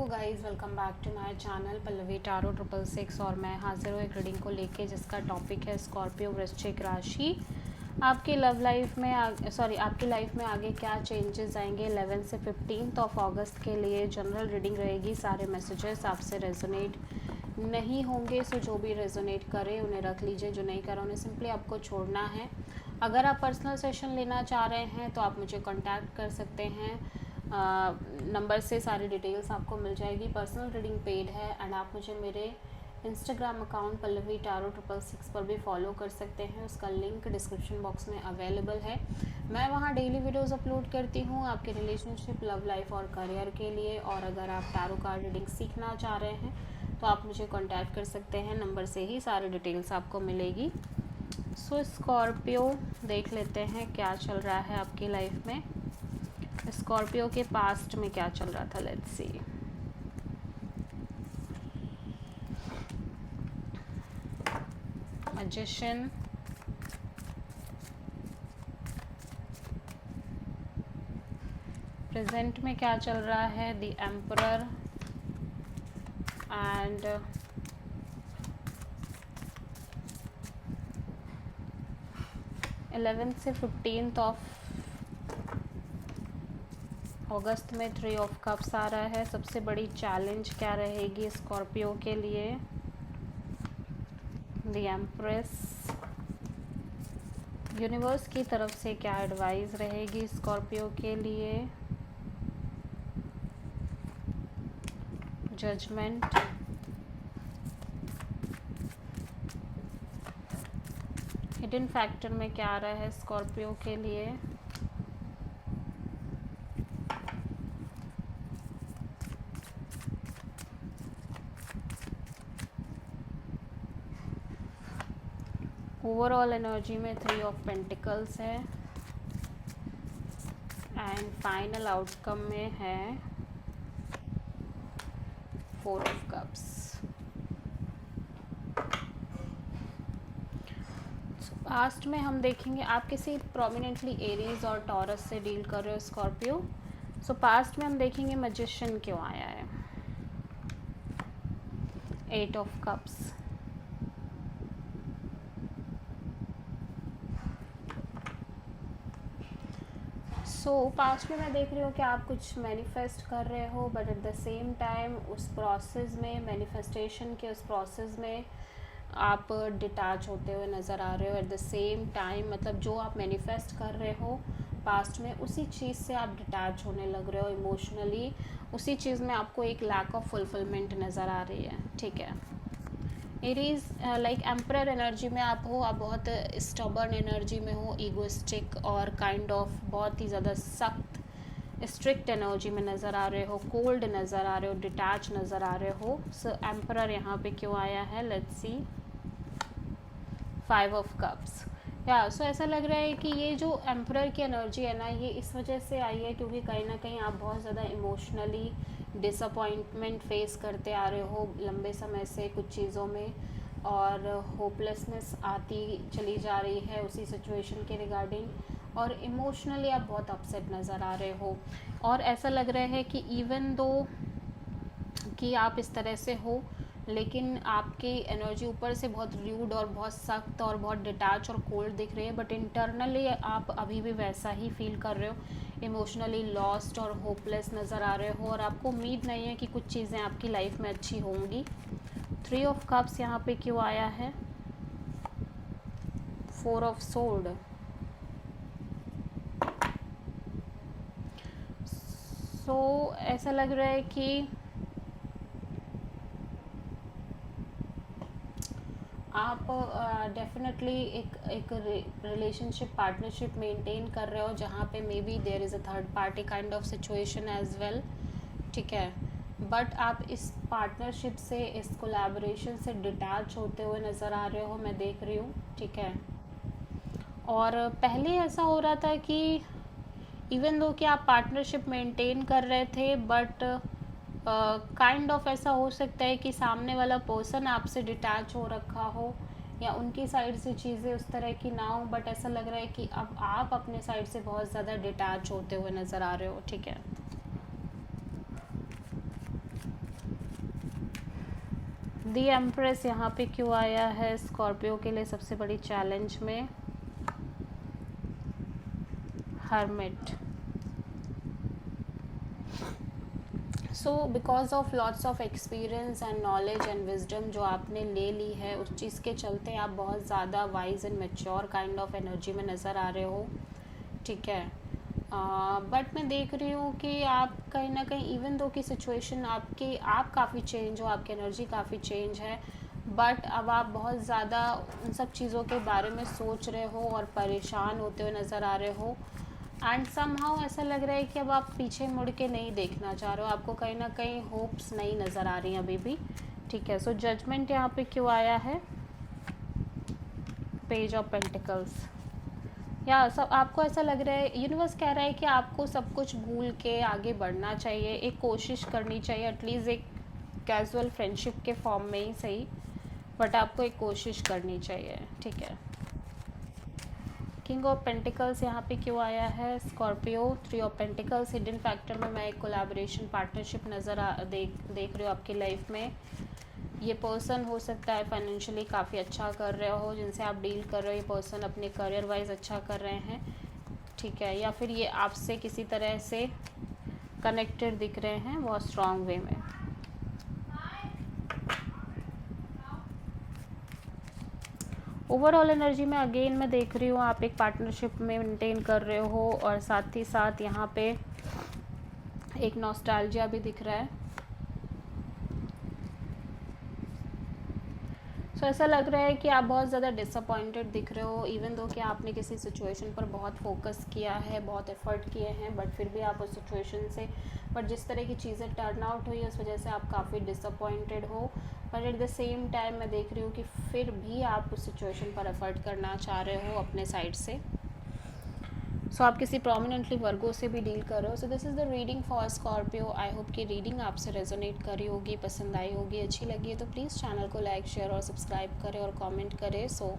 Guys, welcome back to my channel Pallavi tarot 666 और मैं हाजिर हूँ एक रीडिंग को लेके जिसका टॉपिक है स्कॉर्पियो वृश्चिक राशि। आपकी लव लाइफ में आपकी लाइफ में आगे क्या चेंजेस आएंगे 11 से 15 ऑफ अगस्त के लिए जनरल रीडिंग रहेगी। सारे मैसेजेस आपसे रेजोनेट नहीं होंगे, सो जो भी रेजोनेट करे उन्हें रख लीजिए, जो नहीं करे उन्हें सिंपली आपको छोड़ना है। अगर आप पर्सनल सेशन लेना चाह रहे हैं तो आप मुझे कॉन्टैक्ट कर सकते हैं, नंबर से सारी डिटेल्स आपको मिल जाएगी। पर्सनल रीडिंग पेड है एंड आप मुझे मेरे इंस्टाग्राम अकाउंट पल्लवी टारो 666 पर भी फॉलो कर सकते हैं। उसका लिंक डिस्क्रिप्शन बॉक्स में अवेलेबल है। मैं वहाँ डेली वीडियोस अपलोड करती हूँ आपके रिलेशनशिप, लव लाइफ और करियर के लिए। और अगर आप टारो कार्ड रीडिंग सीखना चाह रहे हैं तो आप मुझे कॉन्टैक्ट कर सकते हैं, नंबर से ही सारी डिटेल्स आपको मिलेगी। सो स्कॉर्पियो देख लेते हैं क्या चल रहा है आपकी लाइफ में। स्कॉर्पियो के पास्ट में क्या चल रहा था, लेट्स सी। मैजिशियन, प्रेजेंट में क्या चल रहा है, द एम्परर एंड इलेवेंथ से 15 ऑफ अगस्त में 3 ऑफ कप्स आ रहा है। सबसे बड़ी चैलेंज क्या रहेगी स्कॉर्पियो के लिए, द एम्प्रेस। यूनिवर्स की तरफ से क्या एडवाइस रहेगी स्कॉर्पियो के लिए, जजमेंट। हिडन फैक्टर में क्या आ रहा है स्कॉर्पियो के लिए, ओवरऑल एनर्जी में 3 ऑफ पेंटिकल्स है एंड फाइनल आउटकम में है 4 ऑफ कप्स। पास्ट में हम देखेंगे आप किसी प्रोमिनेंटली एरीज और टॉरस से डील कर रहे हो स्कॉर्पियो। सो पास्ट में हम देखेंगे मैजिशियन क्यों आया है, 8 ऑफ कप्स। सो पास्ट में मैं देख रही हूँ कि आप कुछ मैनिफेस्ट कर रहे हो, but at the same time उस प्रोसेस में, मैनिफेस्टेशन के उस प्रोसेस में आप डिटैच होते हुए नज़र आ रहे हो। एट द सेम टाइम मतलब जो आप मैनिफेस्ट कर रहे हो पास्ट में, उसी चीज़ से आप डिटैच होने लग रहे हो इमोशनली। उसी चीज़ में आपको एक लैक ऑफ फुलफिलमेंट नज़र आ रही है, ठीक है। एरीज लाइक एम्परर एनर्जी में आप हो, आप बहुत स्टबर्न एनर्जी में हो, ईगोइस्टिक और काइंड ऑफ बहुत ही ज़्यादा सख्त स्ट्रिक्ट एनर्जी में नज़र आ रहे हो, कोल्ड नज़र आ रहे हो, डिटैच नज़र आ रहे हो। सो एम्परर यहाँ पे क्यों आया है, let's see. 5 of cups. So ऐसा लग रहा है कि ये जो एम्परर की एनर्जी है ना, ये इस वजह से आई है क्योंकि कहीं ना कहीं आप बहुत ज़्यादा इमोशनली डिसअपॉइंटमेंट फेस करते आ रहे हो लंबे समय से कुछ चीज़ों में, और होपलेसनेस आती चली जा रही है उसी सिचुएशन के रिगार्डिंग, और इमोशनली आप बहुत अपसेट नज़र आ रहे हो। और ऐसा लग रहा है कि इवन दो कि आप इस तरह से हो, लेकिन आपकी एनर्जी ऊपर से बहुत र्यूड और बहुत सख्त और बहुत डिटैच और कोल्ड दिख रही है, बट इंटरनली आप अभी भी वैसा ही फील कर रहे हो, इमोशनली लॉस्ट और होपलेस नज़र आ रहे हो, और आपको उम्मीद नहीं है कि कुछ चीज़ें आपकी लाइफ में अच्छी होंगी। 3 ऑफ कप्स यहाँ पे क्यों आया है, 4 ऑफ सोर्ड। सो ऐसा लग रहा है कि आप डेफिनेटली एक रिलेशनशिप, पार्टनरशिप मेंटेन कर रहे हो जहाँ पे maybe there is a third party kind of situation as well, ठीक है। बट आप इस पार्टनरशिप से, इस कोलैबोरेशन से डिटैच होते हुए नज़र आ रहे हो, मैं देख रही हूँ, ठीक है। और पहले ऐसा हो रहा था कि इवन दो कि आप पार्टनरशिप मेंटेन कर रहे थे, बट काइंड ऑफ ऐसा हो सकता है कि सामने वाला पर्सन आपसे डिटैच हो रखा हो, या उनकी साइड से चीज़ें उस तरह की ना हो, बट ऐसा लग रहा है कि अब आप अपने साइड से बहुत ज़्यादा डिटैच होते हुए नज़र आ रहे हो, ठीक है। दी एम्प्रेस यहाँ पे क्यों आया है स्कॉर्पियो के लिए सबसे बड़ी चैलेंज में? Hermit. So because of lots of experience and knowledge and wisdom जो आपने ले ली है, उस चीज़ के चलते आप बहुत ज़्यादा wise and mature kind of energy में नज़र आ रहे हो, ठीक है। बट मैं देख रही हूँ कि आप कहीं ना कहीं इवन दो की सिचुएशन आप काफ़ी चेंज हो, आपकी एनर्जी काफ़ी चेंज है, बट अब आप बहुत ज़्यादा उन सब चीज़ों के बारे में सोच रहे हो और परेशान होते हुए नज़र आ रहे हो। एंड समहाउ ऐसा लग रहा है कि अब आप पीछे मुड़ के नहीं देखना चाह रहे हो, आपको कहीं ना कहीं होप्स नहीं नज़र आ रही हैं अभी भी, ठीक है। सो जजमेंट यहाँ पे क्यों आया है? Page of pentacles. या सब आपको ऐसा लग रहा है, यूनिवर्स कह रहा है कि आपको सब कुछ भूल के आगे बढ़ना चाहिए, एक कोशिश करनी चाहिए, एटलीस्ट एक कैजुअल फ्रेंडशिप के फॉर्म में ही सही, बट आपको एक कोशिश करनी चाहिए, ठीक है। किंग ऑफ पेंटिकल्स यहाँ पे क्यों आया है Scorpio? Three of pentacles. Hidden factor में मैं एक कोलैबोरेशन पार्टनरशिप देख रही हूँ आपकी लाइफ में। ये पर्सन हो सकता है फाइनेंशियली काफ़ी अच्छा कर रहे हो, जिनसे आप डील कर रहे हो, ये पर्सन अपने करियर वाइज अच्छा कर रहे हैं, ठीक है, या फिर ये आपसे किसी तरह से कनेक्टेड दिख रहे हैं बहुत स्ट्रॉन्ग वे में। ओवरऑल एनर्जी में अगेन मैं देख रही हूँ आप एक पार्टनरशिप में मेंटेन कर रहे हो, और साथ ही साथ यहाँ पे एक नॉस्टैल्जिया भी दिख रहा है। सो ऐसा लग रहा है कि आप बहुत ज़्यादा डिसअपॉइंटेड दिख रहे हो, इवन दो कि आपने किसी सिचुएशन पर बहुत फोकस किया है, बहुत एफर्ट किए हैं, बट फिर भी आप उस सिचुएशन से, बट जिस तरह की चीज़ें टर्न आउट हुई उस वजह से आप काफ़ी डिसअपॉइंटेड हो। But at the same time मैं देख रही हूँ कि फिर भी आप उस सिचुएशन पर एफर्ट करना चाह रहे हो अपने साइड से। सो आप किसी प्रोमिनेंटली वर्गो से भी डील कर रहे हो। So this is the reading for Scorpio. I hope कि रीडिंग आपसे रेजोनेट करी होगी, पसंद आई होगी, अच्छी लगी है तो प्लीज़ चैनल को लाइक, शेयर और सब्सक्राइब करें और कमेंट करें। सो